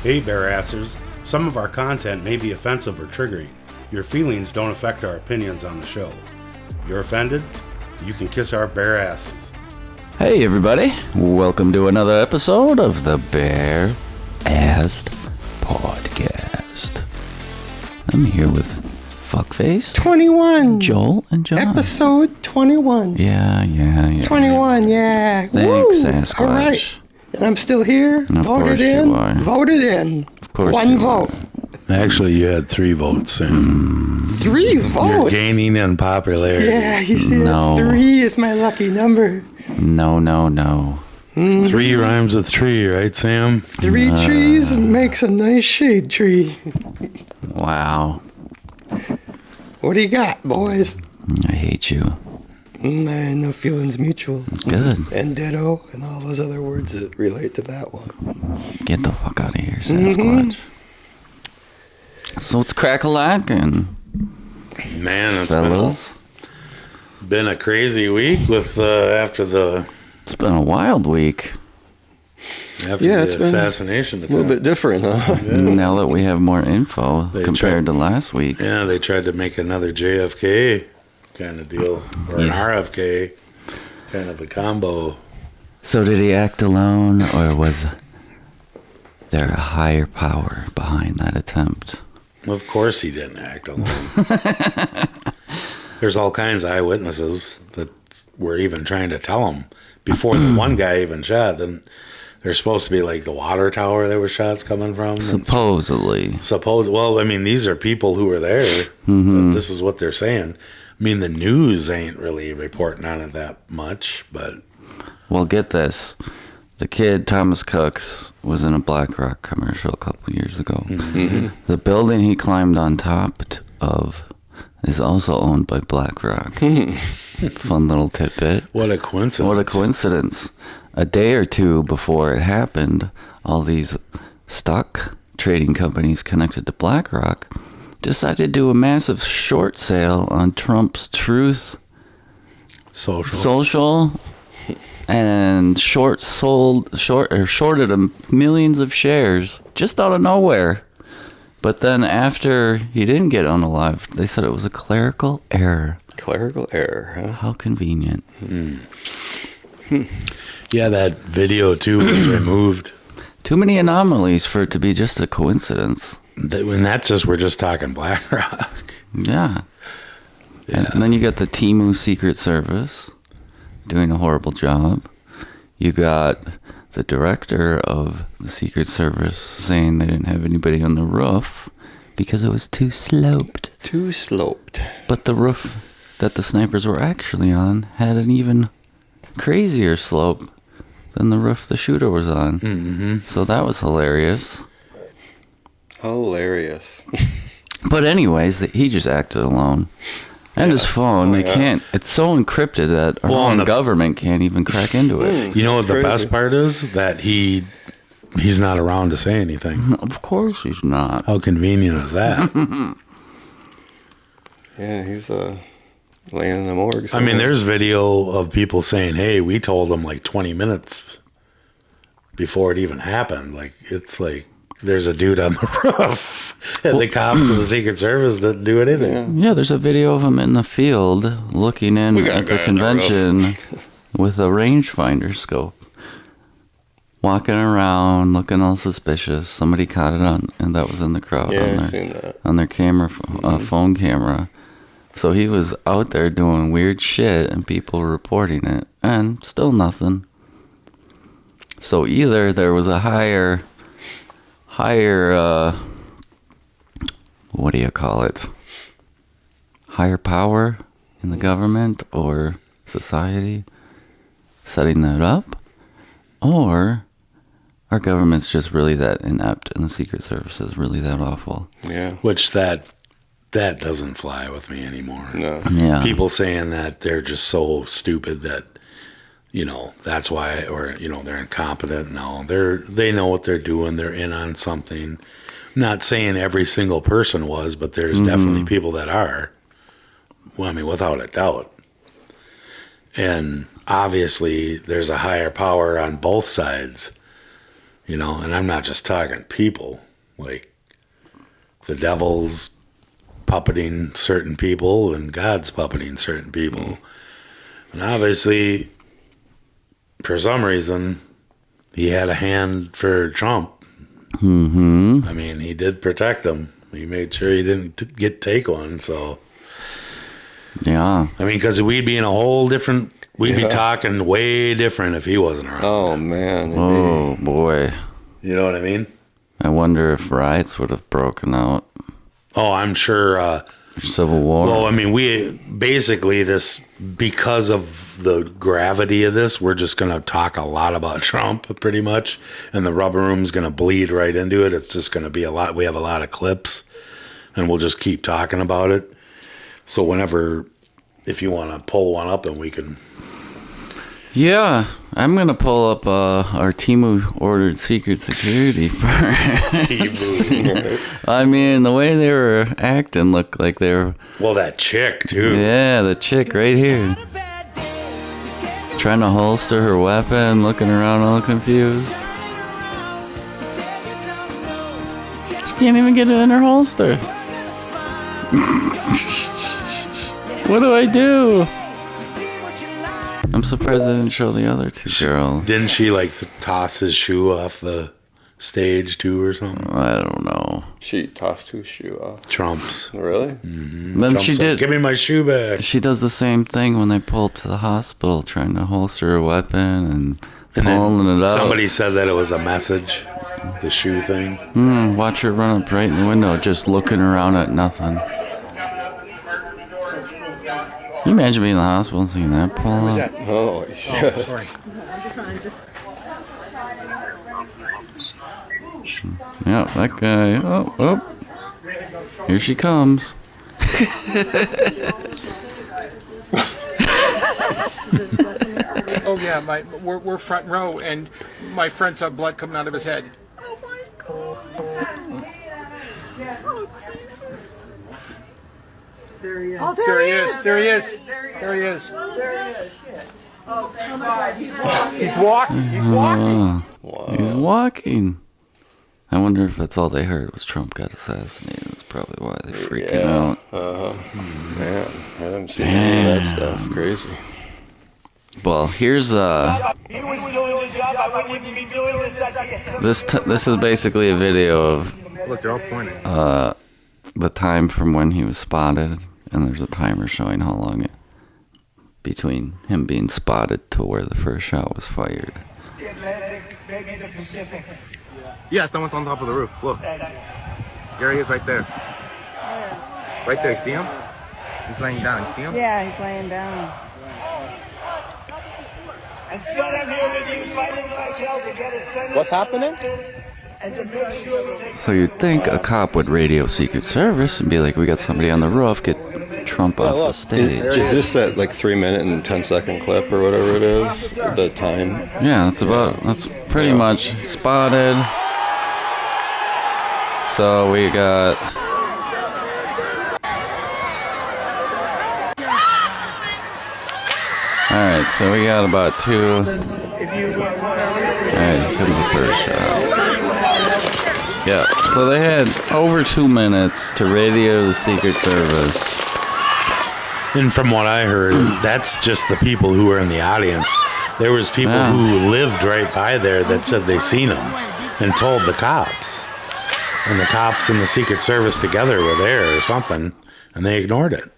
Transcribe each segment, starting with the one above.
Hey, Bearassers. Some of our content may be offensive or triggering. Your feelings don't affect our opinions on the show. You're offended? You can kiss our bare asses. Hey, everybody. Welcome to another episode of the Bare Assed Podcast. I'm here with Fuckface, 21. Joel, and John. Episode 21. Yeah. 21, yeah. Thanks, Woo. Sasquatch. All right. And I'm still here. And of voted course in. you are. Voted in. Of course One you vote. Actually, you had 3 votes, Sam. 3 votes. You're gaining in popularity. Yeah, you see No. that 3 is my lucky number. No. 3 rhymes with tree, right, Sam? 3 trees makes a nice shade tree. Wow. What do you got, boys? I hate you. No feelings mutual. Good. And ditto and all those other words that relate to that one. Get the fuck out of here, Sasquatch. So it's crack-a-lackin', Man, it's fellas. been a crazy week with after the It's been a wild week. Yeah, the it's been assassination A attempt. little bit different, huh? Now that we have more info They compared to last week. Yeah, they tried to make another JFK kind of deal, or an Yeah. RFK kind of a combo. So did he act alone, or was there a higher power behind that attempt? Of course he didn't act alone. There's all kinds of eyewitnesses that were even trying to tell him before the one guy even shot. Then there's supposed to be like the water tower there were shots coming from. Supposedly. Well, I mean, these are people who were there. But this is what they're saying. I mean, the news ain't really reporting on it that much, but Well, get this. The kid, Thomas Cooks, was in a BlackRock commercial a couple years ago. The building he climbed on top of is also owned by BlackRock. Fun little tidbit. what a coincidence. What a coincidence. A day or two before it happened, all these stock trading companies connected to BlackRock decided to do a massive short sale on Trump's Truth Social and shorted him millions of shares just out of nowhere. But then after he didn't get unalived, they said it was a clerical error. Clerical error, huh? How convenient. Yeah, that video too was removed. Too many anomalies for it to be just a coincidence. And that's just, we're just talking BlackRock. Yeah. And then you got the Timu Secret Service doing a horrible job. You got the director of the Secret Service saying they didn't have anybody on the roof because it was too sloped. Too sloped. But the roof that the snipers were actually on had an even crazier slope than the roof the shooter was on. Mm-hmm. So that was hilarious. Hilarious. But anyways, he just acted alone. And his phone, they can't, it's so encrypted that our own government can't even crack into it. You know what the best part is? That he's not around to say anything. Of course he's not. How convenient is that? Yeah, he's laying in the morgue I somewhere. mean, there's video of people saying, hey, we told him like 20 minutes before it even happened. Like, it's like, there's a dude on the roof. And the cops and the Secret Service didn't do anything. Yeah, there's a video of him in the field looking in got a at the guy on the convention with a rangefinder scope. Walking around, looking all suspicious. Somebody caught it on, and that was in the crowd Yeah, I've seen that. on their camera, phone camera. So he was out there doing weird shit, and people were reporting it, and still nothing. So either there was a higher, what do you call it? Higher power in the government or society setting that up, or our government's just really that inept and the Secret Service is really that awful. Yeah. Which that doesn't fly with me anymore. No. Yeah. People saying that they're just so stupid that, you know, that's why, or, you know, they're incompetent. No, they know what they're doing. They're in on something. Not saying every single person was, but there's definitely people that are. Well, I mean, without a doubt. And obviously, there's a higher power on both sides. You know, and I'm not just talking people. Like, the devil's puppeting certain people and God's puppeting certain people. And obviously, for some reason, he had a hand for Trump. Mm-hmm. I mean, he did protect him. He made sure he didn't take one. So, Yeah. I mean, because we'd be in a whole different, we'd be talking way different if he wasn't around. Oh, man. Oh, boy. You know what I mean? I wonder if riots would have broken out. Oh, I'm sure. Civil War. Well, I mean, we basically because of the gravity of this, we're just going to talk a lot about Trump pretty much. And the rubber room's going to bleed right into it. It's just going to be a lot. We have a lot of clips and we'll just keep talking about it. So whenever, if you want to pull one up and we can. Yeah, I'm going to pull up our Timu ordered secret security first. I mean, the way they were acting looked like they were... Well, that chick, too. Yeah, the chick right here. Trying to holster her weapon, looking around all confused. She can't even get it in her holster. What do I do? I'm surprised they didn't show the other two girls. Didn't she, like, toss his shoe off the stage, too, or something? I don't know. She tossed whose shoe off? Trump's. Really? Then Trump she said, did. give me my shoe back. She does the same thing when they pull to the hospital, trying to holster a weapon and pulling it out. Somebody said that it was a message, the shoe thing. Watch her run up right in the window, just looking around at nothing. Can you imagine being in the hospital and seeing that pull up? Holy shit. Sorry. Yeah, that guy. Oh. Here she comes. Oh yeah, we're front row, and my friend saw blood coming out of his head. Oh my God. Oh, Jesus. There he is. Oh, There he is. There he is. There he is. There he is. Oh, thank God. He's walking. He's walking. Wow. He's walking. I wonder if that's all they heard was Trump got assassinated. That's probably why they're freaking out. Man, I haven't seen any of that stuff. Crazy. Well, here's this is basically a video of Look, they're all pointing. the time from when he was spotted, and there's a timer showing how long it between him being spotted to where the first shot was fired. The Atlantic, maybe the Pacific. Yeah, someone's on top of the roof. Look. There he is right there. Right there, see him? He's laying down. You see him? Yeah, he's laying down. And son, I'm here with you fighting like hell to get a senator. What's happening? And to make sure we take So you'd think a cop would radio Secret Service and be like, we got somebody on the roof, get Trump off the stage. Is this that like 3-minute and 10-second clip or whatever it is? The time? Yeah, that's pretty much spotted. So we got... Alright, so we got about two... Alright, here comes the first shot. Yeah, so they had over 2 minutes to radio the Secret Service. And from what I heard, that's just the people who were in the audience. There was people who lived right by there that said they seen him and told the cops. And the cops and the Secret Service together were there or something, and they ignored it.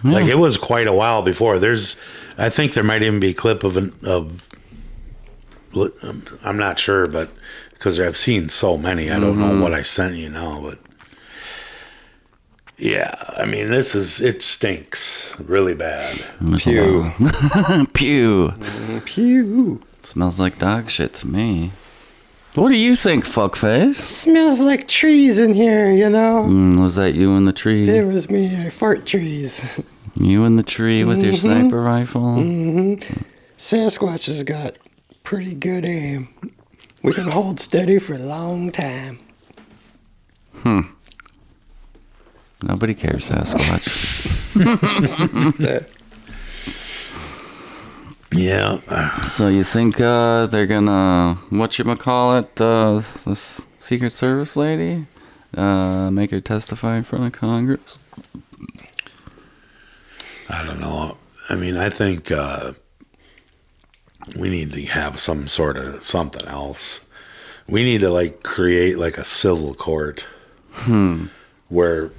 Yeah. Like, it was quite a while before. I think there might even be a clip of I'm not sure, but because I've seen so many, I don't know what I sent you now, but yeah, I mean, it stinks really bad. Pew. Pew. Pew. Smells like dog shit to me. What do you think, fuckface? Smells like trees in here, you know? Was that you in the tree? It was me. I fart trees. You in the tree with your sniper rifle? Sasquatch has got pretty good aim. We can hold steady for a long time. Nobody cares, Sasquatch. Yeah. So you think they're gonna whatchamacallit, this Secret Service lady? Make her testify in front of Congress? I don't know. I mean, I think we need to have some sort of something else. We need to like create like a civil court where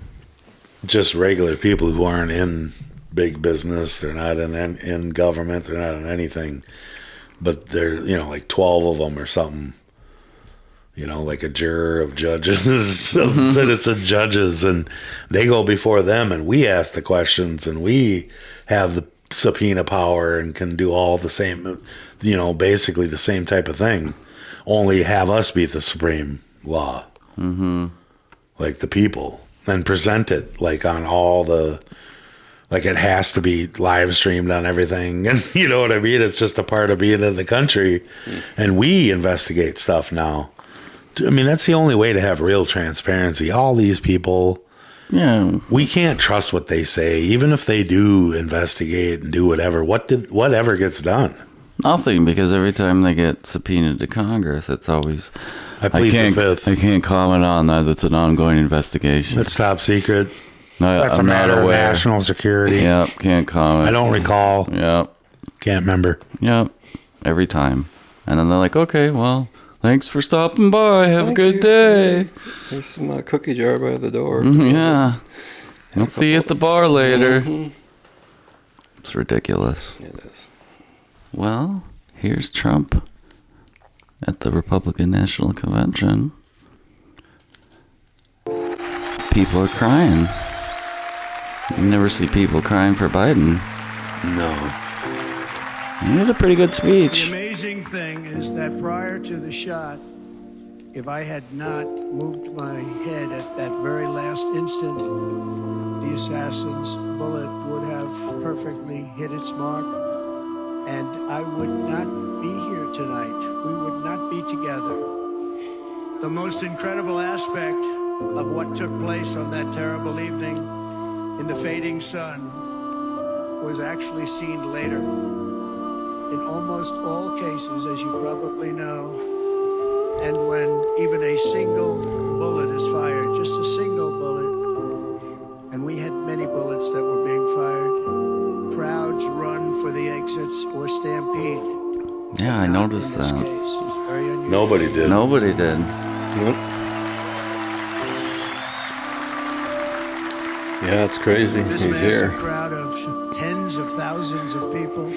just regular people who aren't in big business, they're not in government, they're not in anything, but they're, you know, like 12 of them or something, you know, like a juror of judges, of citizen judges, and they go before them and we ask the questions and we have the subpoena power and can do all the same, you know, basically the same type of thing, only have us be the supreme law, like the people, and present it like on all the, like it has to be live streamed on everything, and you know what I mean? It's just a part of being in the country, and we investigate stuff now. I mean, that's the only way to have real transparency. All these people, we can't trust what they say, even if they do investigate and do whatever. Whatever gets done? Nothing, because every time they get subpoenaed to Congress, it's always I plead the fifth. I can't comment on that. It's an ongoing investigation. It's top secret. That's a matter of national security. Yep, can't comment. I don't recall. Yep. Can't remember. Yep. Every time. And then they're like, okay, well, thanks for stopping by. Have a good you. day. There's some cookie jar by the door. Yeah. I'll see you at the bar later. It's ridiculous. It is. Well, here's Trump at the Republican National Convention. People are crying. You never see people crying for Biden. No. He had a pretty good The speech. amazing thing is that prior to the shot, if I had not moved my head at that very last instant, the assassin's bullet would have perfectly hit its mark, and I would not be here tonight. We would not be together. The most incredible aspect of what took place on that terrible evening in the fading sun was actually seen later. In almost all cases, as you probably know, and when even a single bullet is fired, just a single bullet, and we had many bullets that were being fired, crowds run for the exits or stampede. Yeah, I noticed In this that. case, it's very unusual. Nobody did. Nobody did. Nope. Yeah, it's crazy. This He's massive here. crowd of tens of thousands of people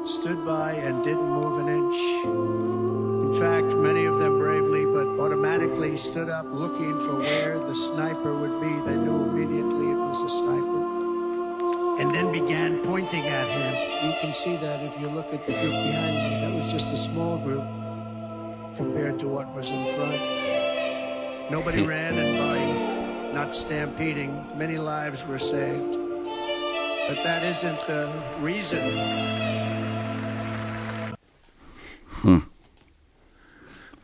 stood by and didn't move an inch. In fact, many of them bravely but automatically stood up looking for where the sniper would be. They knew immediately it was a sniper. And then began pointing at him. You can see that if you look at the group behind me. That was just a small group compared to what was in front. Nobody ran, and by not stampeding, many lives were saved. But that isn't the reason.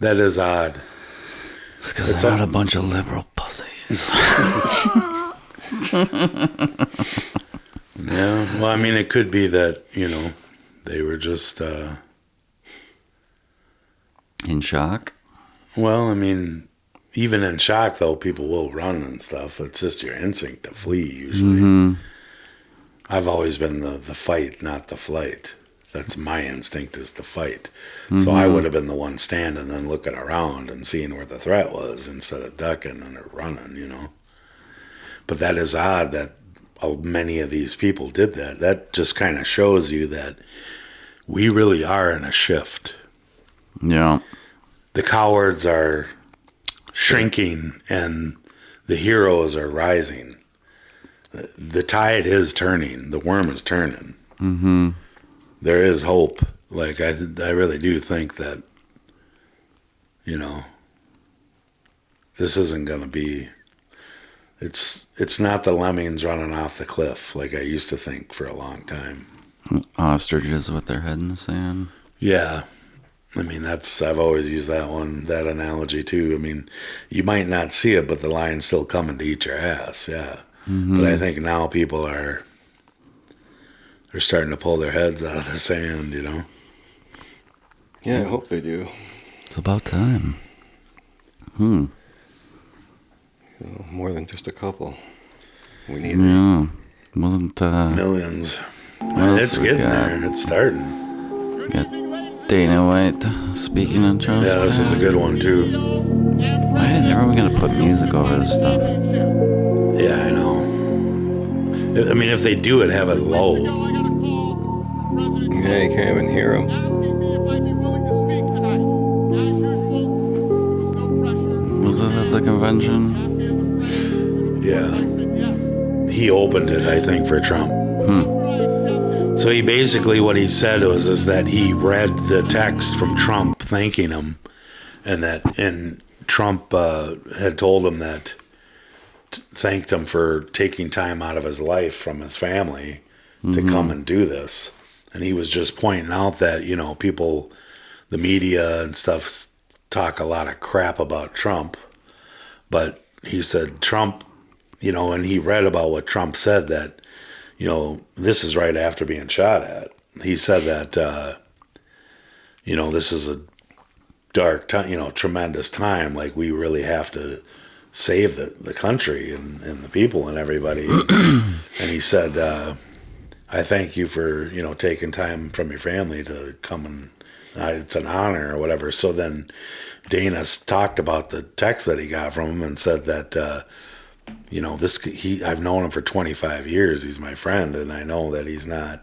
That is odd. It's because they're not a bunch of liberal pussies. Yeah. Well, I mean, it could be that, you know, they were just, In shock. well, I mean, even in shock, though, people will run and stuff. It's just your instinct to flee, usually. I've always been the fight, not the flight. That's my instinct, is to fight. So I would have been the one standing and looking around and seeing where the threat was instead of ducking and running, you know. But that is odd that many of these people did that. That just kind of shows you that we really are in a shift. Yeah. The cowards are shrinking and the heroes are rising. The tide is turning. The worm is turning. There is hope. Like, I really do think that, you know, this isn't going to be, it's not the lemmings running off the cliff like I used to think for a long time. Ostriches with their head in the sand. Yeah. I mean, I've always used that analogy too. I mean, you might not see it, but the lion's still coming to eat your ass. Yeah. But I think now people are they're starting to pull their heads out of the sand, you know. Yeah, I hope they do. It's about time. You know, more than just a couple. We need it. Yeah. Wasn't, Millions. else It's we getting got? there. It's starting. got Dana White speaking on Trump's Yeah, this is a good one, too. Why is everyone going to put music over this stuff? Yeah, I know. I mean, if they do it, have it low. Yeah, you can't even hear them. Was this at the convention? Yeah. He opened it, I think, for Trump. So he basically, what he said is that he read the text from Trump thanking him, and Trump had told him that, thanked him for taking time out of his life from his family to come and do this. And he was just pointing out that, you know, people, the media and stuff talk a lot of crap about Trump. But he said Trump, you know, and he read about what Trump said that, you know, this is right after being shot at. He said that, you know, this is a dark time, you know, tremendous time. Like, we really have to save the country and the people and everybody. And he said, I thank you for, you know, taking time from your family to come and it's an honor or whatever. So then Dana talked about the text that he got from him and said that, you know, I've known him for 25 years. He's my friend, and I know that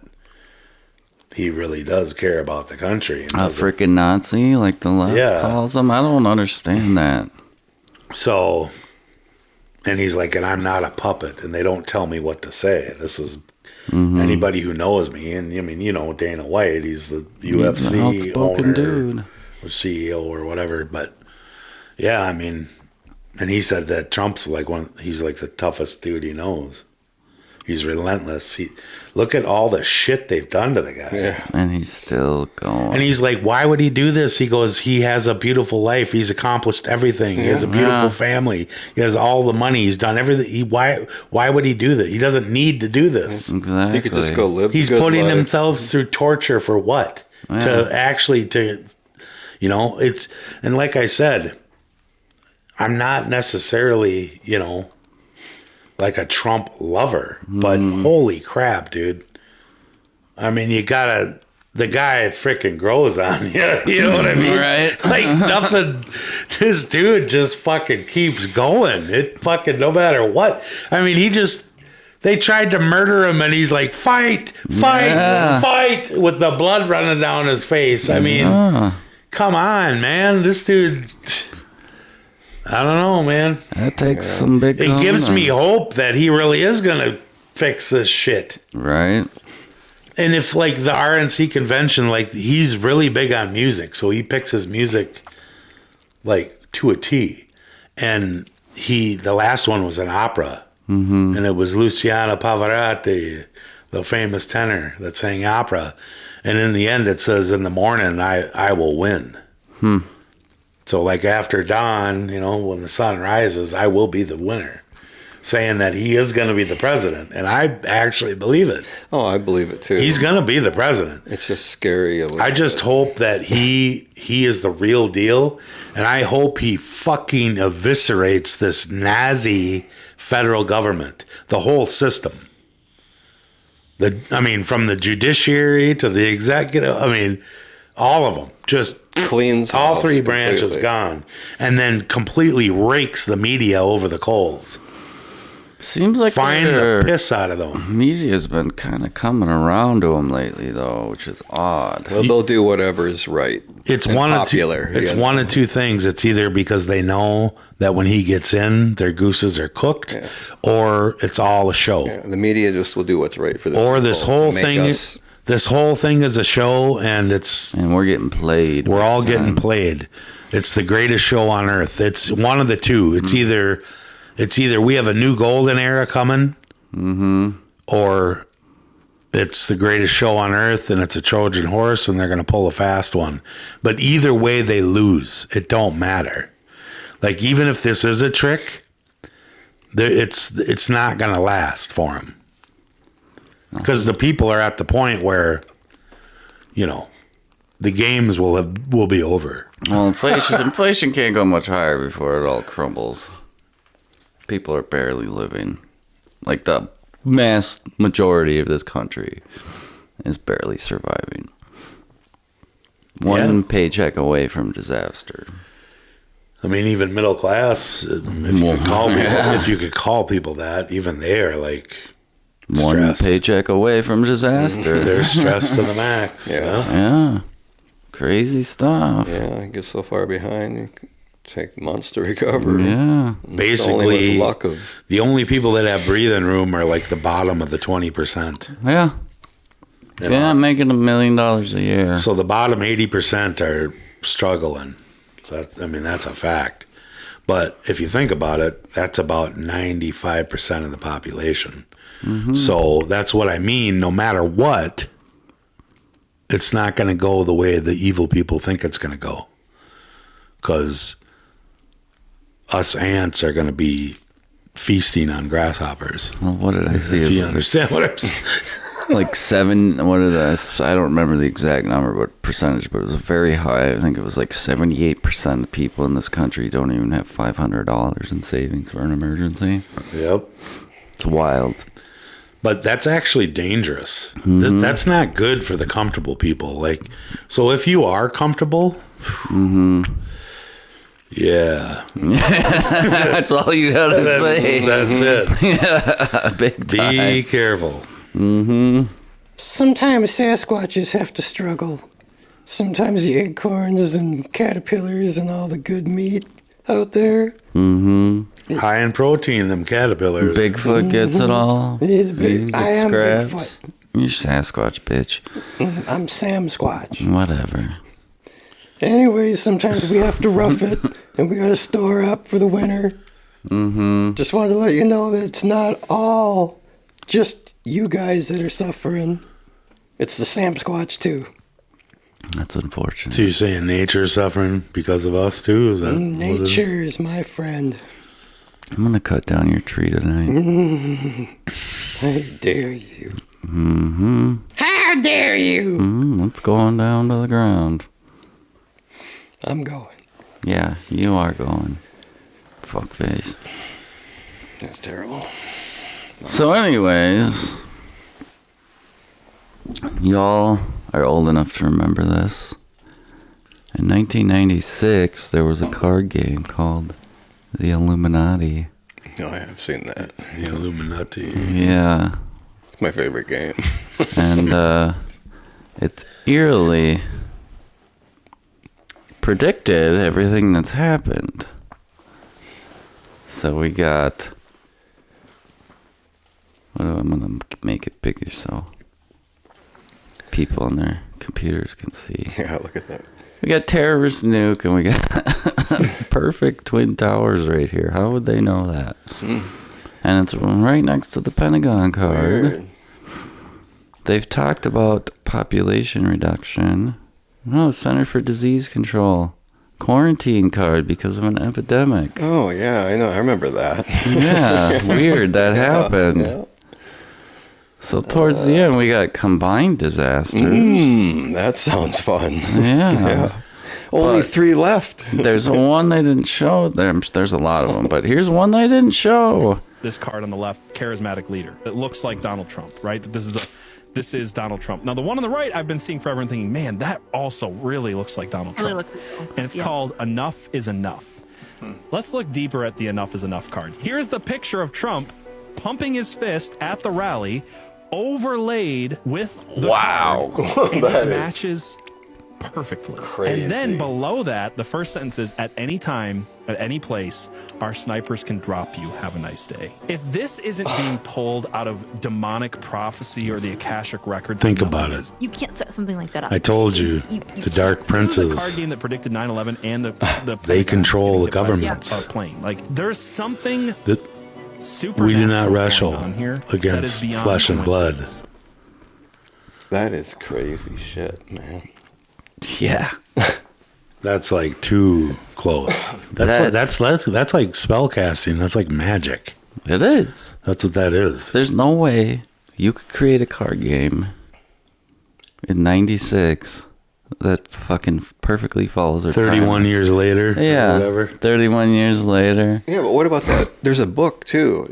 he really does care about the country. A freaking Nazi, like the left calls him? I don't understand that. So, and he's like, and I'm not a puppet, and they don't tell me what to say. This is anybody who knows me, and I mean, you know, Dana White, he's the UFC owner, dude, or CEO or whatever. But yeah, I mean, and he said that Trump's he's like the toughest dude he knows. He's relentless. Look at all the shit they've done to the guy. Yeah. And he's still going. And he's like, why would he do this? He goes, he has a beautiful life. He's accomplished everything. He has a beautiful family. He has all the money. He's done everything. Why would he do that? He doesn't need to do this. Exactly. He could just go live. He's a good putting life. himself through torture for what? Yeah. You know, and like I said, I'm not necessarily, you know, like a Trump lover, but holy crap, dude. I mean, the guy freaking grows on you. You know what I mean? Right. Like nothing, this dude just fucking keeps going. It fucking, no matter what. I mean, they tried to murder him and he's like, fight, with the blood running down his face. I mean, come on, man. This dude, I don't know, man. That takes some big It gives me hope that he really is going to fix this shit. Right. And if, like, the RNC convention, like, he's really big on music, so he picks his music, like, to a T. And the last one was an opera. And it was Luciano Pavarotti, the famous tenor that sang opera. And in the end, it says, in the morning, I will win. So, like, after dawn, you know, when the sun rises, I will be the winner, saying that he is going to be the president. And I actually believe it. Oh, I believe it, too. He's going to be the president. It's just scary. I just hope that he is the real deal. And I hope he fucking eviscerates this Nazi federal government, the whole system. From the judiciary to the executive, all of them. Just cleans all three house branches completely. gone, and then completely rakes the media over the coals. Seems like Find their the piss out of them. media's been kind of coming around to him lately, though, which is odd. Well, they'll do whatever is right. It's and one popular. of two. It's one of two things. It's either because they know that when he gets in, their gooses are cooked, or it's all a show. Yeah, the media just will do what's right for the Or people this whole to make thing. us- This whole thing is a show, and we're getting played. We're all getting played. It's the greatest show on earth. It's one of the two. It's either we have a new golden era coming, or it's the greatest show on earth, and it's a Trojan horse, and they're going to pull a fast one. But either way, they lose. It don't matter. Like, even if this is a trick, it's not going to last for them. Because the people are at the point where, you know, the games will be over. Well, inflation can't go much higher before it all crumbles. People are barely living. Like the mass majority of this country is barely surviving. One paycheck away from disaster. I mean, even middle class, if you could call people that, even they are like stressed. One paycheck away from disaster. They're stressed to the max. Yeah. Crazy stuff. Yeah, I get so far behind, it could take months to recover. Yeah. Basically, luck of the only people that have breathing room are like the bottom of the 20%. Yeah. If you're not making $1 million a year. So the bottom 80% are struggling. So that's a fact. But if you think about it, that's about 95% of the population. Mm-hmm. So that's what I mean. No matter what, it's not going to go the way the evil people think it's going to go. Because us ants are going to be feasting on grasshoppers. Well, what did I see? If you understand what I'm saying. Like 7, what are the, I don't remember the exact number, but percentage, but it was very high. I think it was like 78% of people in this country don't even have $500 in savings for an emergency. Yep. It's wild. But that's actually dangerous. That's not good for the comfortable people. Like, so if you are comfortable, yeah. That's all you gotta say. That's it. Yeah, big time. Be careful. Sometimes Sasquatches have to struggle. Sometimes the acorns and caterpillars and all the good meat out there. High in protein, them caterpillars. Bigfoot gets it all. He's big. I am scraps. Bigfoot. You're Sasquatch, bitch. I'm Sam Squatch. Whatever. Anyways, sometimes we have to rough it, and we gotta store up for the winter. Just wanted to let you know that it's not all just you guys that are suffering. It's the Sam Squatch too. That's unfortunate. So you're saying nature's suffering because of us too? Is that Nature is my friend. I'm gonna cut down your tree tonight. How dare you? How dare you? It's going down to the ground. I'm going. Yeah, you are going. Fuckface. That's terrible. So anyways, y'all are old enough to remember this. In 1996, there was a card game called The Illuminati. Oh, yeah, I've seen that. the Illuminati? Yeah. It's my favorite game. And it's eerily predicted everything that's happened. So we got... I'm going to make it bigger so people on their computers can see. Yeah, look at that. We got terrorist nuke and we got perfect twin towers right here. How would they know that? And it's right next to the Pentagon card. Weird. They've talked about population reduction. No, Center for Disease Control. Quarantine card because of an epidemic. Oh, yeah, I know. I remember that. Yeah, weird that happened. Yeah. So towards the end, we got combined disasters. That sounds fun. Yeah. Only But 3 left. There's one they didn't show. There's a lot of them, but here's one they didn't show. This card on the left, charismatic leader. It looks like Donald Trump, right? This is Donald Trump. Now, the one on the right, I've been seeing forever and thinking, man, that also really looks like Donald Trump. And it's called Enough is Enough. Let's look deeper at the Enough is Enough cards. Here's the picture of Trump pumping his fist at the rally, overlaid with the card, and it matches perfectly. Crazy. And then below that, the first sentence is, at any time, at any place, our snipers can drop you. Have a nice day. If this isn't being pulled out of demonic prophecy or the Akashic records, Think about it. You can't set something like that up. I told you, the Dark This is a card Princes, game that predicted 9/11 and the they control the getting hit by a governments. plane. Like, there's something That super. we do not wrestle on here that is against beyond flesh and blood. coincidence. That is crazy shit, man. Yeah. That's like too close. That's like spell casting. That's like magic. It is. That's what that is. There's no way you could create a card game in 96 that fucking perfectly follows our 31 timeline. years later. Yeah, Or whatever. 31 years later. Yeah, but what about that? There's a book too,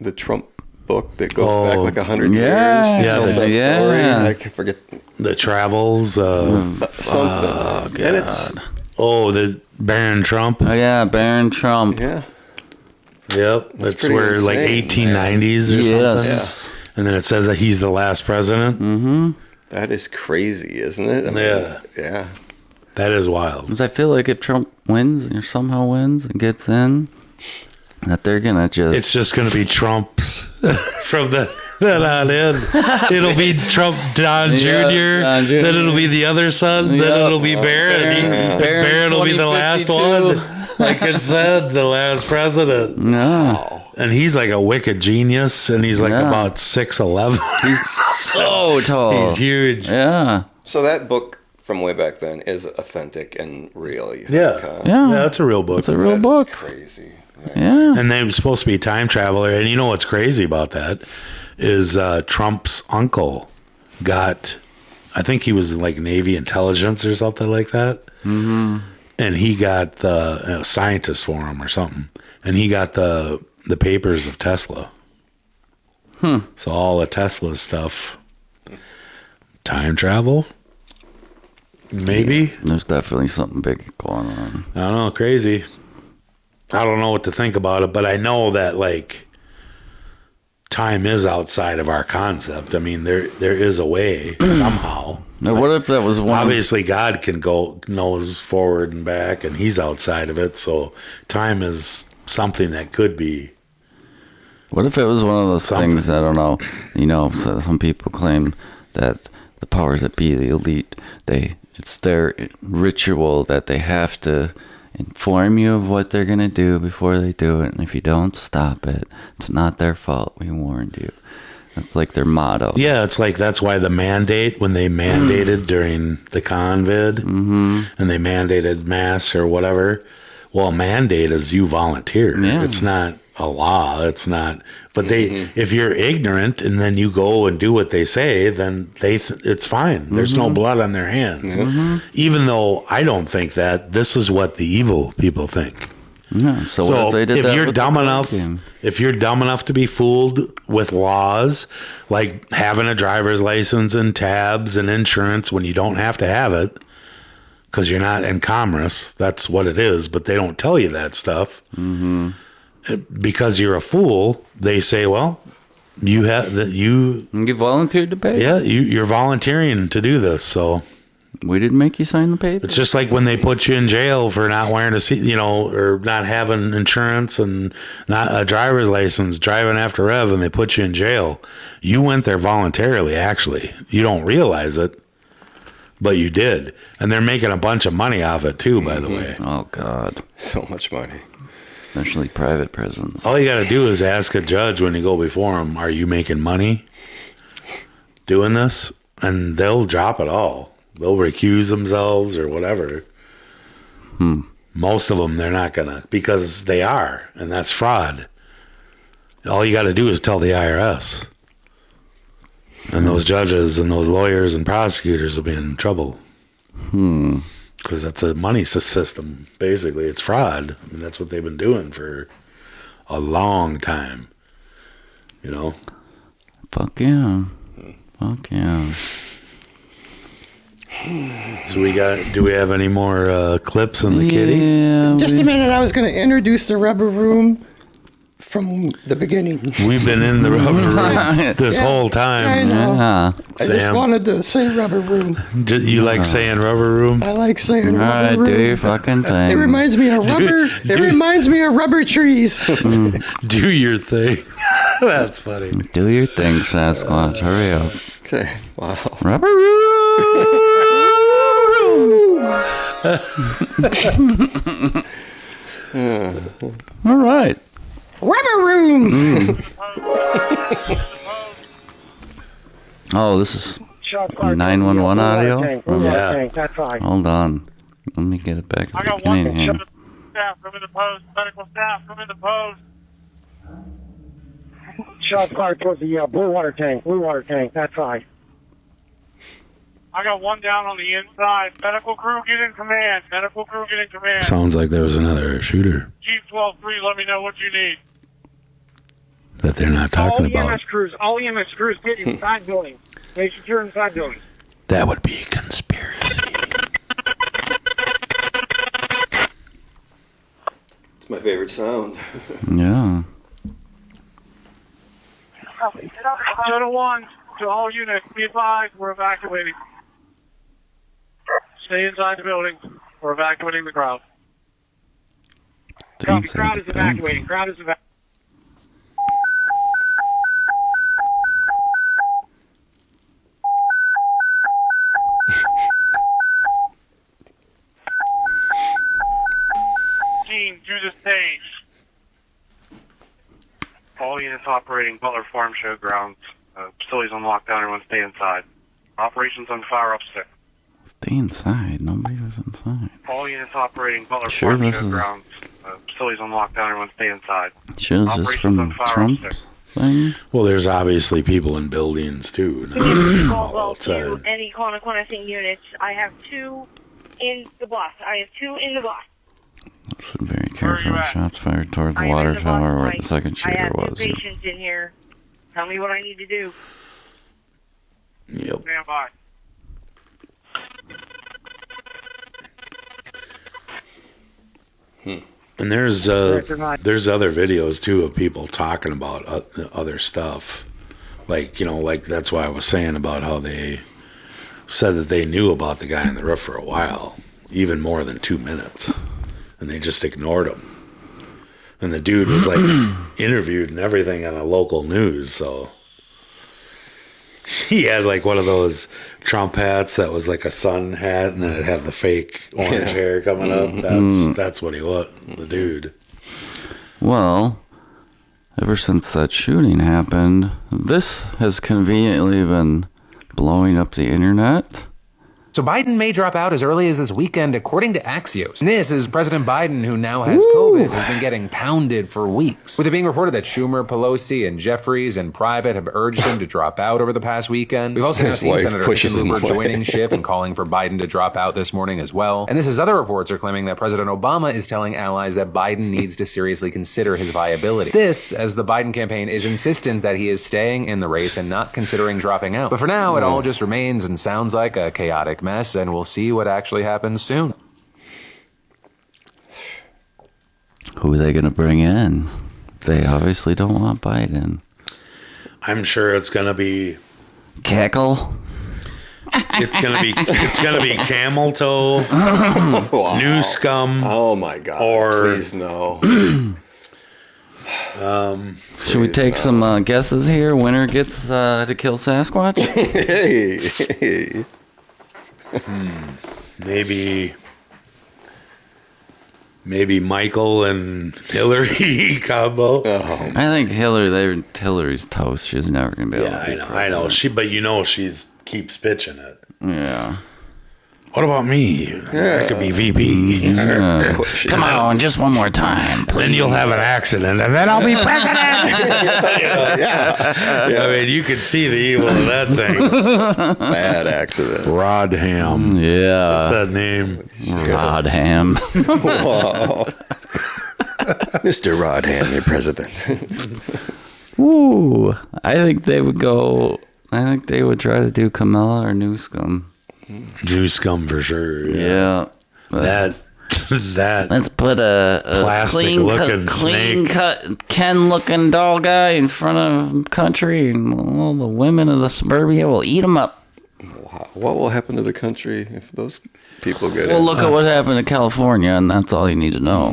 the Trump book that goes back like 100 Yeah. years. and Yeah, tells that yeah. story. I can forget The travels. something. God. And it's The Baron Trump. Oh yeah, Baron Trump. yeah. Yep. That's pretty where like insane, 1890s or Yes. something. And then it says that he's the last president. Mm-hmm. That is crazy, isn't it? I mean, Yeah. Yeah. That is wild. Because I feel like if Trump wins or somehow wins and gets in, that they're gonna just. It's just going to be Trump's from then on in. It'll be Trump Don Jr. Don Jr. Then it'll be the other son. Yep. Then it'll be Barron. Barron will be the last 2052. one. Like it said, the last president. No. And he's like a wicked genius. And he's like Yeah. about 6'11". He's so tall. He's huge. Yeah. So that book from way back then is authentic and real. You think, Yeah. huh? Yeah. Yeah, that's a real book. It's a real That is book. crazy. Yeah. And they were supposed to be a time traveler. And you know what's crazy about that is Trump's uncle got, I think he was like Navy intelligence or something like that. Mm-hmm. And he got the scientist for him or something. And he got the papers of Tesla. So all the Tesla stuff, time travel, maybe. There's definitely something big going on. I don't know, crazy. I don't know what to think about it, but I know that like time is outside of our concept. I mean, there is a way somehow. Now, what if that was one? Obviously, God can knows forward and back, and He's outside of it. So time is something that could be. What if it was one of those Something. things? I don't know. You know, so some people claim that the powers that be, the elite, it's their ritual that they have to inform you of what they're gonna do before they do it, and if you don't stop it, it's not their fault. We warned you. That's like their motto. Yeah, it's like that's why the mandate, when they mandated during the COVID and they mandated masks or whatever, well, a mandate is you volunteer. Yeah. It's not a law. It's not. But if you're ignorant and then you go and do what they say, then it's fine. There's no blood on their hands. Even though I don't think that, this is what the evil people think. Yeah. So what if they did if that you're with dumb the enough, game? if you're dumb enough to be fooled with laws like having a driver's license and tabs and insurance when you don't have to have it because you're not in commerce, that's what it is. But they don't tell you that stuff because you're a fool. They say, well, you volunteered to pay. yeah, you're volunteering to do this, so. We didn't make you sign the paper. It's just like when they put you in jail for not wearing a seat, or not having insurance and not a driver's license, driving after rev, and they put you in jail. You went there voluntarily, actually. You don't realize it, but you did. And they're making a bunch of money off it, too, by the way. Oh, God. So much money. Especially private prisons. All you got to do is ask a judge when you go before him, are you making money doing this? And they'll drop it all. They'll recuse themselves or whatever. Most of them, they're not going to, because they are, and that's fraud. All you got to do is tell the IRS. And those judges and those lawyers and prosecutors will be in trouble. Because it's a money system, basically. It's fraud. I mean, that's what they've been doing for a long time. Fuck yeah. Fuck yeah. So do we have any more clips in the kitty? Yeah. Just a minute, I was going to introduce the rubber room from the beginning. We've been in the rubber room this whole I time. know. Yeah. I just Sam. wanted to say rubber room. You like saying rubber room? I like saying All right, rubber room. do your fucking thing. It reminds me of rubber. It reminds me of rubber trees. Do your thing. That's funny. Do your thing, Sasquatch. Hurry up. Okay. Wow. Rubber room. All right. Rubber room. Oh, this is 911 audio? Yeah. That's right. Hold on. Let me get it back to I the got one Canadian. staff, come in the post, medical staff, come in the post. Shots fired towards the blue water tank. Blue water tank. That's high. I got one down on the inside. Medical crew, get in command. Medical crew, get in command. Sounds like there was another shooter Chief 12-3, let me know what you need. that they're not talking about. All EMS crews, get inside buildings. Stay secure inside buildings. That would be a conspiracy. It's my favorite sound. Yeah. Total 1 to all units, be advised, we're evacuating. Stay inside the building. We're evacuating the crowd. Inside Crowd the is evacuating. Crowd is evacuating. Team, to the stage. All units operating Butler Farm Showgrounds. Facilities on lockdown. Everyone stay inside. Operations on fire up 6. Stay inside. Nobody was inside. All units operating Butler Sure, Farm this is- Showgrounds. Facilities on lockdown. Everyone stay inside. Sure, this is Operations on from fire up Trump 6. thing. Well, there's obviously people in buildings too. Not all outside. To any connecting units. I have 2 in the bus. Listen very careful. at? Shots fired towards the I am water in the bus, tower where Mike. the second I shooter have 2 was. patients in here. Tell me what I need to do. Yep. Stand by. And there's other videos too of people talking about other stuff, like that's why I was saying about how they said that they knew about the guy on the roof for a while, even more than 2 minutes, and they just ignored him. And the dude was like interviewed and everything on a local news, so he had like one of those Trump hats that was like a sun hat, and then it had the fake orange hair coming up. That's what he was, the dude. Well, ever since that shooting happened, this has conveniently been blowing up the internet. So Biden may drop out as early as this weekend, according to Axios. And this is President Biden, who now has COVID, who's been getting pounded for weeks. With it being reported that Schumer, Pelosi, and Jeffries in private have urged him to drop out over the past weekend. We've also now seen Senator Hickenlooper joining ship and calling for Biden to drop out this morning as well. And this is other reports are claiming that President Obama is telling allies that Biden needs to seriously consider his viability. This, as the Biden campaign is insistent that he is staying in the race and not considering dropping out. But for now, it all just remains and sounds like a chaotic mess, and we'll see what actually happens soon. Who are they going to bring in? They obviously don't want Biden. I'm sure it's gonna be Cackle. It's gonna be Camel Toe, Wow. New Scum. Oh my God! Or please no. Should we take some guesses here? Winner gets to kill Sasquatch? Hey. Maybe Michael and Hillary combo. Oh. I think Hillary's toast. She's never gonna be able to be I know. She's keeps pitching it. Yeah. What about me? I could be VP. Yeah. Come on, just one more time, please. Then you'll have an accident, and then I'll be president. I mean, you could see the evil of that thing. Bad accident. Rodham. Yeah. What's that name? Rodham. Wow. Mr. Rodham, your president. Ooh, I think they would go. I think they would try to do Camilla or New Scum. New Scum for sure. Yeah. That Let's put a plastic-looking clean snake. cut Ken-looking doll guy in front of country, and all the women of the suburbia will eat him up. Wow. What will happen to the country if those people get Well, in? look at what happened in California, and that's all you need to know.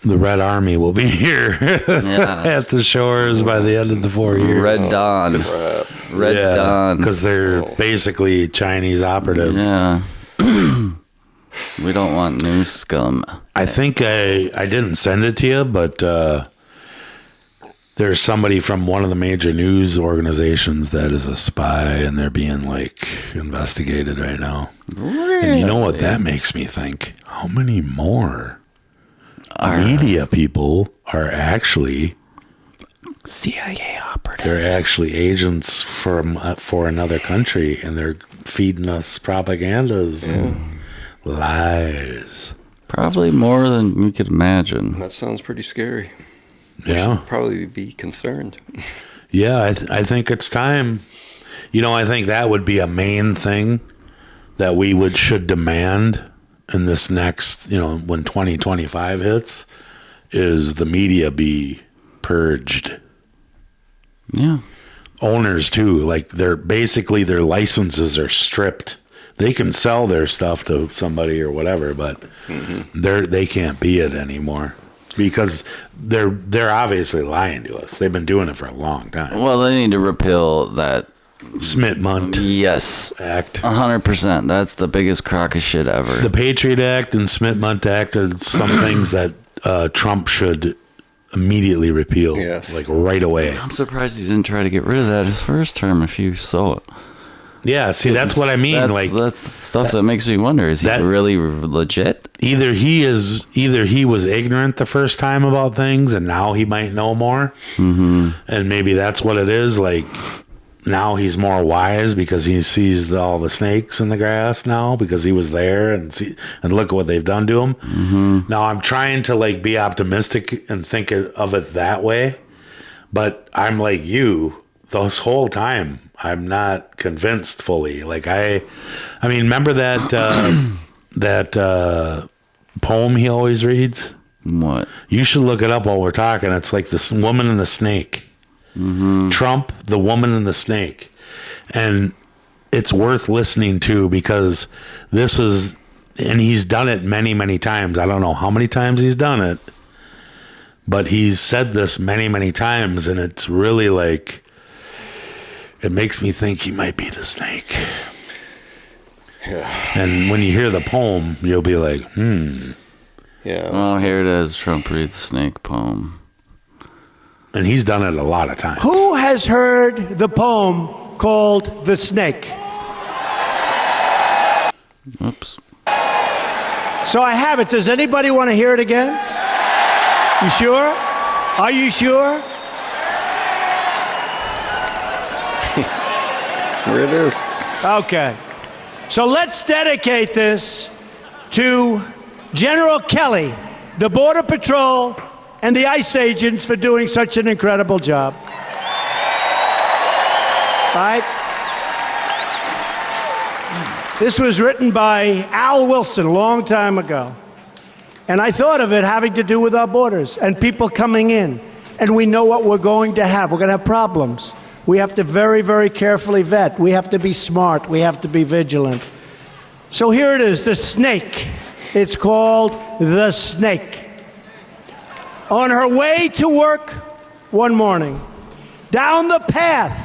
The Red Army will be here at the shores by the end of the 4 years. Red Dawn. Red Dawn. Because they're basically Chinese operatives. Yeah. We don't want New Scum. I think I didn't send it to you, but there's somebody from one of the major news organizations that is a spy, and they're being investigated right now. Really? And you know what that makes me think? How many more media people are actually CIA operative. They're actually agents for another country, and they're feeding us propagandas and lies. Probably more than we could imagine. That sounds pretty scary. We Yeah. should probably be concerned. Yeah, I think it's time. I think that would be a main thing that we should demand in this next, when 2025 hits, is the media be purged. Yeah. Owners too, like their licenses are stripped. They can sell their stuff to somebody or whatever, but they can't be it anymore because they're obviously lying to us. They've been doing it for a long time. Well, they need to repeal that Schmidt-Munt Act. 100%. That's the biggest crock of shit ever. The Patriot Act and Schmidt-Munt Act are some things that Trump should immediately repeal, like right away. I'm surprised he didn't try to get rid of that his first term if you saw it. Yeah, see, that's what I mean. That's stuff that makes me wonder: is he really legit? Either he was ignorant the first time about things, and now he might know more, and maybe that's what it is. Like now he's more wise because he sees all the snakes in the grass now because he was there and look at what they've done to him. Now I'm trying to be optimistic and think of it that way, but I'm like you. This whole time, I'm not convinced fully. I mean, remember that poem he always reads? What? You should look it up while we're talking. It's like this woman and the snake. Trump, the woman and the snake. And it's worth listening to because and he's done it many, many times. I don't know how many times he's done it, but he's said this many, many times. And it's really it makes me think he might be the snake. Yeah. And when you hear the poem, you'll be like, Yeah. Well, here it is. Trump reads snake poem. And he's done it a lot of times. Who has heard the poem called The Snake? Oops. So I have it. Does anybody want to hear it again? You sure? Are you sure? Here it is. Okay. So let's dedicate this to General Kelly, the Border Patrol, and the ICE agents for doing such an incredible job. All right? This was written by Al Wilson a long time ago. And I thought of it having to do with our borders and people coming in. And we know what we're going to have. We're going to have problems. We have to very, very carefully vet. We have to be smart. We have to be vigilant. So here it is, the snake. It's called The Snake. On her way to work one morning, down the path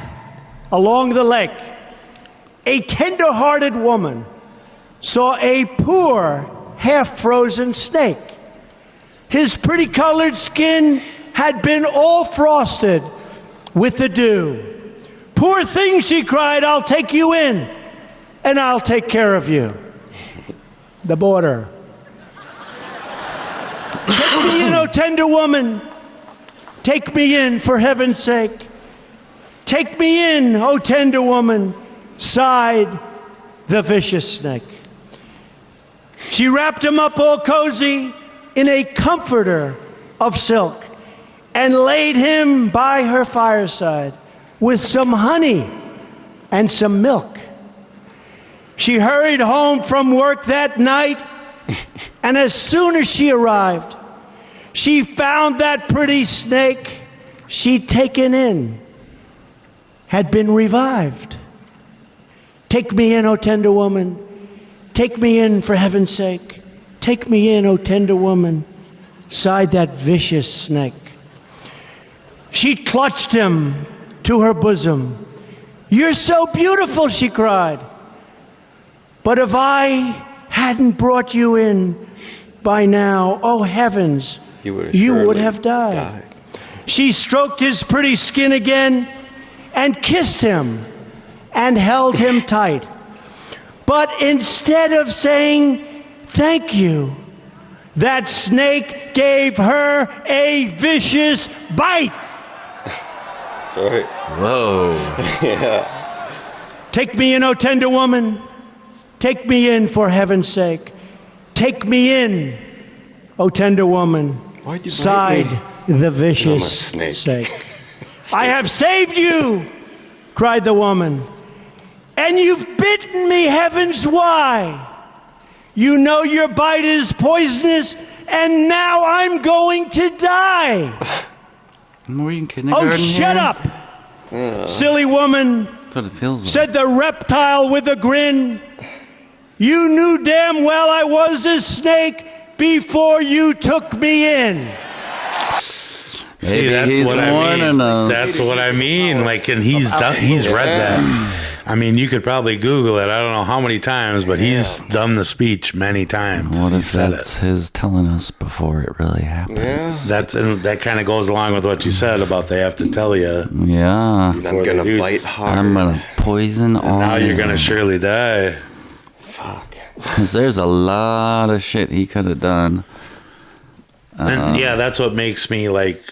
along the lake, a tender-hearted woman saw a poor, half-frozen snake. His pretty-colored skin had been all frosted with the dew. Poor thing, she cried, I'll take you in, and I'll take care of you. The border. Take me in, oh tender woman. Take me in, for heaven's sake. Take me in, oh tender woman, sighed the vicious snake. She wrapped him up all cozy in a comforter of silk and laid him by her fireside with some honey and some milk. She hurried home from work that night, and as soon as she arrived, she found that pretty snake she'd taken in had been revived. Take me in, O tender woman. Take me in, for heaven's sake. Take me in, O tender woman, sighed that vicious snake. She clutched him to her bosom. You're so beautiful, she cried. But if I hadn't brought you in by now, oh heavens, you would have died. She stroked his pretty skin again and kissed him and held him tight. But instead of saying thank you, that snake gave her a vicious bite. Sorry. Whoa. Yeah. Take me in, O tender woman. Take me in, for heaven's sake. Take me in, O tender woman. Why'd you bite Sighed me? the I'm a vicious snake. sake. I have saved you, cried the woman. And you've bitten me, heavens, why? You know your bite is poisonous, and now I'm going to die. Were you in kindergarten Oh, shut here? up, silly woman, That's what it feels like. said the reptile with a grin. You knew damn well I was a snake before you took me in. See, that's he's what I warning mean. us. That's what I mean. Like, and he's read that. I mean, you could probably Google it. I don't know how many times, but he's done the speech many times. What He if said that's it. his telling us before it really happens? Yeah. And that kind of goes along with what you said about they have to tell you. Yeah. I'm going to bite hard. I'm going to poison all Now you're going to you. surely die. Fuck. 'Cause there's a lot of shit he could have done. And yeah, that's what makes me like.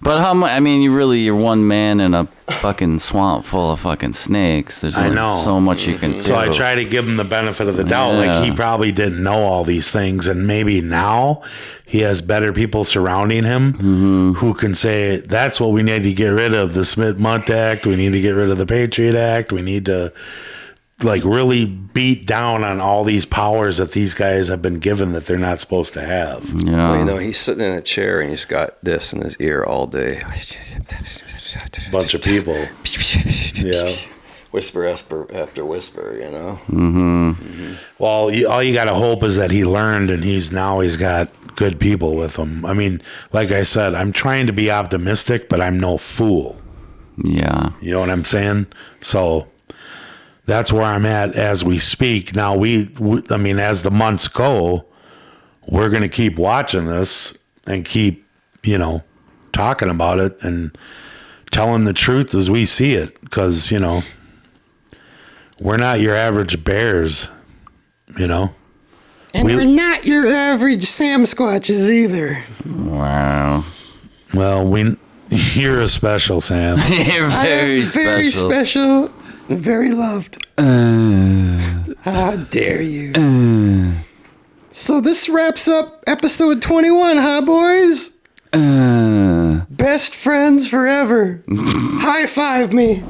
But how much? I mean, you're one man in a fucking swamp full of fucking snakes. There's I only know. so much you can do. So I try to give him the benefit of the doubt. Yeah. Like, he probably didn't know all these things, and maybe now he has better people surrounding him who can say, that's what we need to get rid of, the Smith-Munt Act. We need to get rid of the Patriot Act. We need to, like, really beat down on all these powers that these guys have been given that they're not supposed to have. Yeah. Well, you know, he's sitting in a chair and he's got this in his ear all day. Bunch of people. Yeah. Whisper after whisper, you know? Well, all you got to hope is that he learned, and he's got good people with him. I mean, like I said, I'm trying to be optimistic, but I'm no fool. Yeah. You know what I'm saying? So that's where I'm at as we speak. Now, I mean, as the months go, we're going to keep watching this and keep, talking about it and telling the truth as we see it. Because, we're not your average bears, And we're not your average Sam Squatches either. Wow. Well, you're a special, Sam. You're I am very special and very loved. How dare you? So this wraps up episode 21, huh, boys? Best friends forever. High five me.